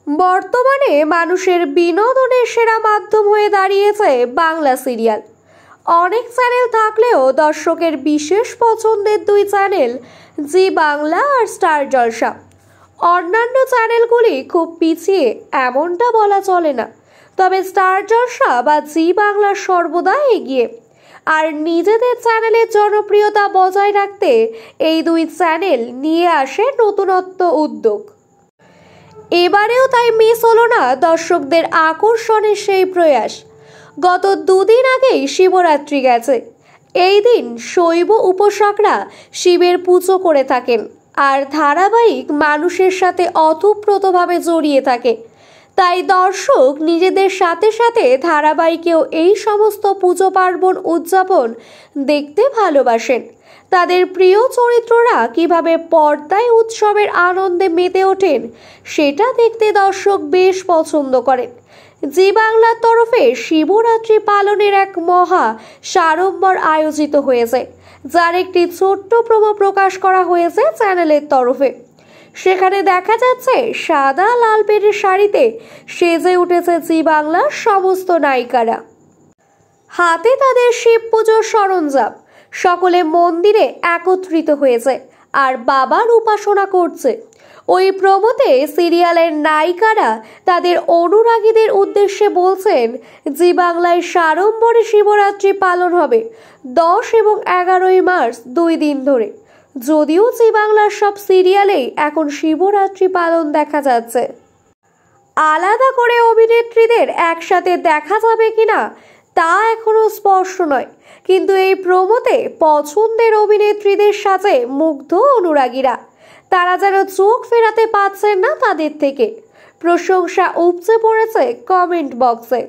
বর্তমানে মানুষের বিনোদনের সেরা মাধ্যম হয়ে দাঁড়িয়েছে বাংলা সিরিয়াল। অনেক চ্যানেল থাকলেও দর্শকের বিশেষ পছন্দের দুই চ্যানেল জি বাংলা আর স্টার জলসা। অন্যান্য চ্যানেলগুলি খুব পিছিয়ে এমনটা বলা চলে না, তবে স্টার জলসা বা জি বাংলা সর্বদা এগিয়ে। আর নিজেদের চ্যানেলের জনপ্রিয়তা বজায় রাখতে এই দুই চ্যানেল নিয়ে আসে নতুনত্ব উদ্যোগ। এবারেও তাই মিস হলো না দর্শকদের আকর্ষণের সেই প্রয়াস। গত দুদিন আগেই শিবরাত্রি গেছে। এই দিন শৈব উপাসকরা শিবের পুজো করে থাকেন আর ধারাবাহিক মানুষের সাথে অতপ্রতভাবে জড়িয়ে থাকে। তাই দর্শক নিজেদের সাথে সাথে ধারাবাহিকেও এই সমস্ত পুজো পার্বণ উদযাপন দেখতে ভালোবাসেন। তাদের প্রিয় চরিত্ররা কিভাবে পর্দায় উৎসবের আনন্দে মেতে ওঠেন সেটা দেখতে দর্শক বেশ পছন্দ করেন। জি বাংলার তরফে শিবরাত্রি পালনের এক মহা সাড়ম্বর আয়োজিত হয়েছে, যার একটি ছোট্ট প্রোমো প্রকাশ করা হয়েছে চ্যানেলের তরফে। সেখানে দেখা যাচ্ছে সাদা লাল পেটের শাড়িতে সেজে উঠেছে জি বাংলার সমস্ত নায়িকারা। হাতে তাদের শিব পুজোর সরঞ্জাম, সকলে মন্দিরে একত্রিত হয়েছে আর বাবার উপাসনা করছে। ওই প্রোমোতে সিরিয়ালের নায়িকারা তাদের অনুরাগীদের উদ্দেশ্যে বলছেন, জি বাংলায় সাড়ম্বরে শিবরাত্রি পালন হবে 10 এবং 11 মার্চ, 2 দিন ধরে। যদিও জি বাংলার সব সিরিয়ালেই এখন শিবরাত্রি পালন দেখা যাচ্ছে। আলাদা করে অভিনেত্রীদের একসাথে দেখা যাবে কিনা তা এখনো স্পষ্ট নয়, কিন্তু এই প্রোমোতে পছন্দের অভিনেত্রীদের সাথে মুগ্ধ অনুরাগীরা। তারা যেন চোখ ফেরাতে পারছেন না তাদের থেকে। প্রশংসা উপচে পড়েছে কমেন্ট বক্সে।